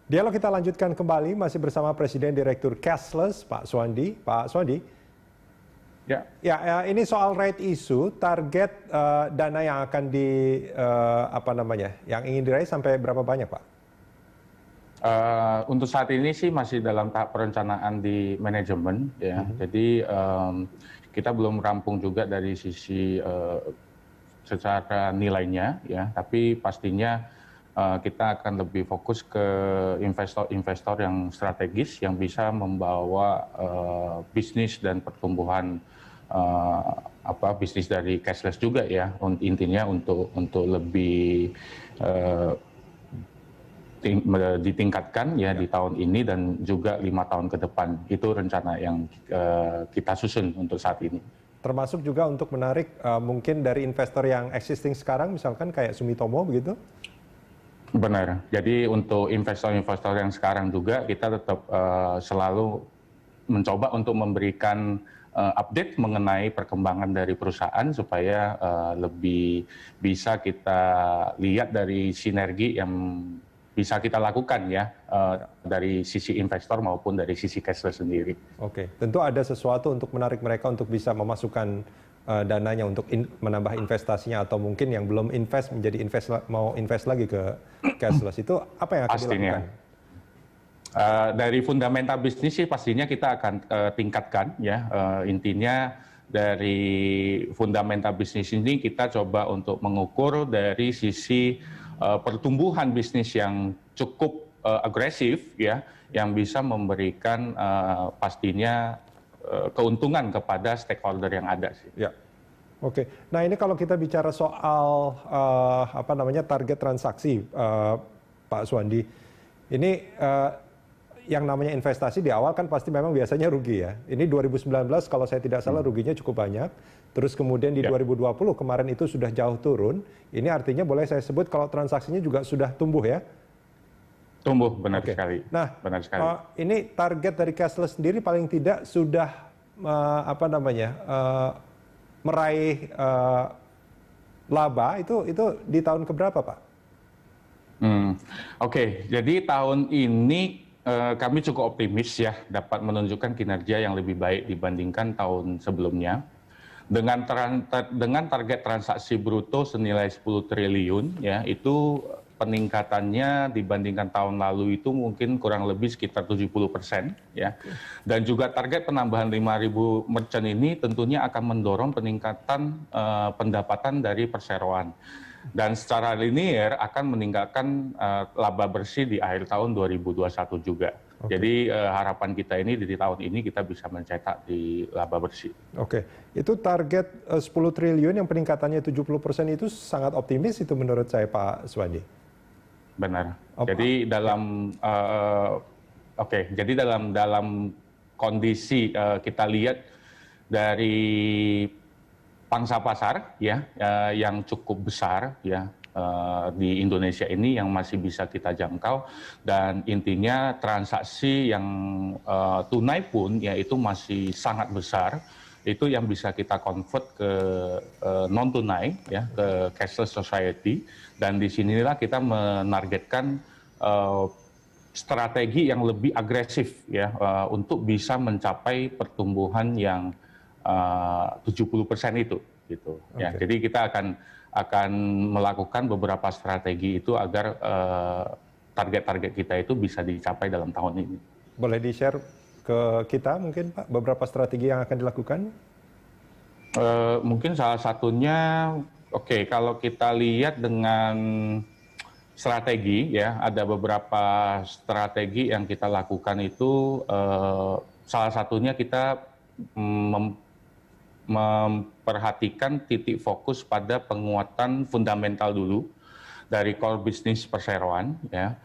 Dialog kita lanjutkan kembali masih bersama Presiden Direktur Cashless, Pak Suwandi. Pak Suwandi, ini soal right issue, target dana yang akan yang ingin diraih sampai berapa banyak, Pak? Untuk saat ini sih masih dalam tahap perencanaan di manajemen, ya. Jadi kita belum rampung juga dari sisi secara nilainya, ya. Tapi pastinya kita akan lebih fokus ke investor-investor yang strategis yang bisa membawa bisnis dan pertumbuhan bisnis dari cashless juga, ya. Intinya untuk lebih ditingkatkan, ya, di tahun ini dan juga 5 tahun ke depan. Itu rencana yang kita susun untuk saat ini. Termasuk juga untuk menarik mungkin dari investor yang existing sekarang, misalkan kayak Sumitomo begitu? Benar. Jadi untuk investor-investor yang sekarang juga kita tetap selalu mencoba untuk memberikan update mengenai perkembangan dari perusahaan supaya lebih bisa kita lihat dari sinergi yang bisa kita lakukan, ya, dari sisi investor maupun dari sisi cashless sendiri. Oke, tentu ada sesuatu untuk menarik mereka untuk bisa memasukkan dananya untuk menambah investasinya, atau mungkin yang belum invest menjadi mau invest lagi ke cashless. Itu apa yang akan dilakukan? Dari fundamental bisnis sih pastinya kita akan tingkatkan, ya. Intinya dari fundamental bisnis ini kita coba untuk mengukur dari sisi pertumbuhan bisnis yang cukup agresif, ya, yang bisa memberikan pastinya keuntungan kepada stakeholder yang ada sih. Ya. Oke. Nah, ini kalau kita bicara soal target transaksi, Pak Suwandi, ini yang namanya investasi di awal kan pasti memang biasanya rugi, ya. Ini 2019 kalau saya tidak salah ruginya cukup banyak. Terus kemudian di 2020 kemarin itu sudah jauh turun. Ini artinya boleh saya sebut kalau transaksinya juga sudah tumbuh, ya? Tumbuh, benar sekali. Nah, benar sekali. Ini target dari cashless sendiri paling tidak sudah meraih laba itu di tahun keberapa, Pak? Oke, jadi tahun ini kami cukup optimis, ya, dapat menunjukkan kinerja yang lebih baik dibandingkan tahun sebelumnya. Dengan target transaksi bruto senilai 10 triliun, ya, itu peningkatannya dibandingkan tahun lalu itu mungkin kurang lebih sekitar 70%, ya. Dan juga target penambahan 5.000 merchant ini tentunya akan mendorong peningkatan pendapatan dari perseroan. Dan secara linier akan meningkatkan laba bersih di akhir tahun 2021 juga. Jadi harapan kita ini di tahun ini kita bisa mencetak di laba bersih. Oke, itu target 10 triliun yang peningkatannya 70% itu sangat optimis itu menurut saya, Pak Suwandi. Benar. Jadi dalam kondisi kita lihat dari pangsa pasar, ya, yang cukup besar, ya, di Indonesia ini yang masih bisa kita jangkau, dan intinya transaksi yang tunai pun, ya, itu masih sangat besar. Itu yang bisa kita convert ke non tunai, ya, ke cashless society, dan disinilah kita menargetkan strategi yang lebih agresif, ya, untuk bisa mencapai pertumbuhan yang 70% itu, gitu. Ya, jadi kita akan melakukan beberapa strategi itu agar target-target kita itu bisa dicapai dalam tahun ini. Boleh di-share ke kita mungkin, Pak, beberapa strategi yang akan dilakukan? Mungkin salah satunya, kalau kita lihat dengan strategi, ya, ada beberapa strategi yang kita lakukan itu, salah satunya kita memperhatikan titik fokus pada penguatan fundamental dulu dari core bisnis perseroan, ya.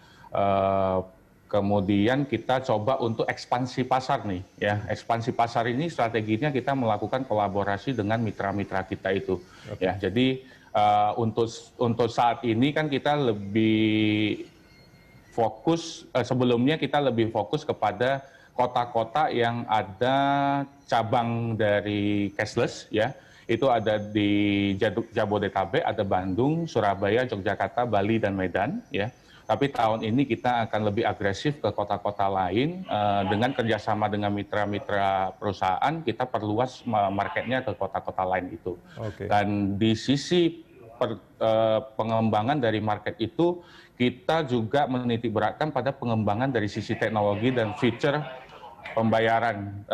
Kemudian kita coba untuk ekspansi pasar nih, ya. Ekspansi pasar ini strateginya kita melakukan kolaborasi dengan mitra-mitra kita itu, ya. Jadi untuk saat ini kan kita lebih fokus, sebelumnya kita lebih fokus kepada kota-kota yang ada cabang dari cashless, ya. Itu ada di Jabodetabek, ada Bandung, Surabaya, Yogyakarta, Bali, dan Medan, ya. Tapi tahun ini kita akan lebih agresif ke kota-kota lain dengan kerjasama dengan mitra-mitra perusahaan, kita perluas marketnya ke kota-kota lain itu. Oke. Dan di sisi pengembangan dari market itu, kita juga menitik beratkan pada pengembangan dari sisi teknologi dan feature pembayaran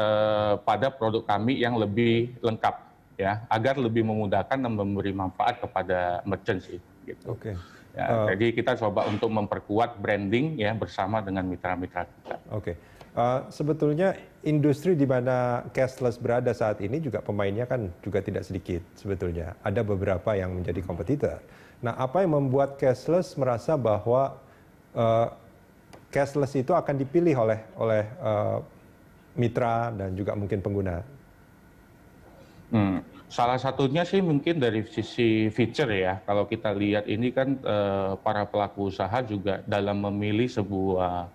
pada produk kami yang lebih lengkap, ya, agar lebih memudahkan dan memberi manfaat kepada merchants gitu. Oke. Ya, jadi kita coba untuk memperkuat branding ya bersama dengan mitra-mitra kita. Oke. Sebetulnya industri di mana cashless berada saat ini juga pemainnya kan juga tidak sedikit sebetulnya. Ada beberapa yang menjadi kompetitor. Nah, apa yang membuat cashless merasa bahwa cashless itu akan dipilih oleh mitra dan juga mungkin pengguna? Salah satunya sih mungkin dari sisi feature ya. Kalau kita lihat ini kan para pelaku usaha juga dalam memilih sebuah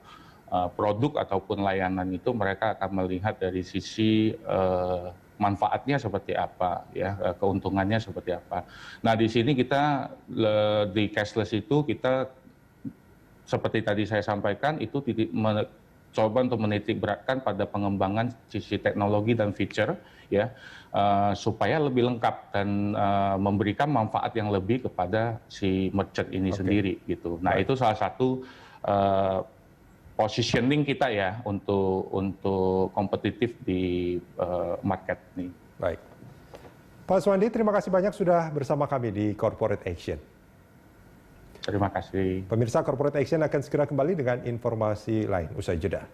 produk ataupun layanan itu mereka akan melihat dari sisi manfaatnya seperti apa, ya, keuntungannya seperti apa. Nah, di sini kita di cashless itu kita seperti tadi saya sampaikan itu coba untuk menitik beratkan pada pengembangan sisi teknologi dan feature ya supaya lebih lengkap dan memberikan manfaat yang lebih kepada si merchant ini sendiri gitu. Nah, itu salah satu positioning kita ya untuk kompetitif di market ini. Baik. Pak Suwandi, terima kasih banyak sudah bersama kami di Corporate Action. Terima kasih. Pemirsa, Corporate Action akan segera kembali dengan informasi lain usai jeda.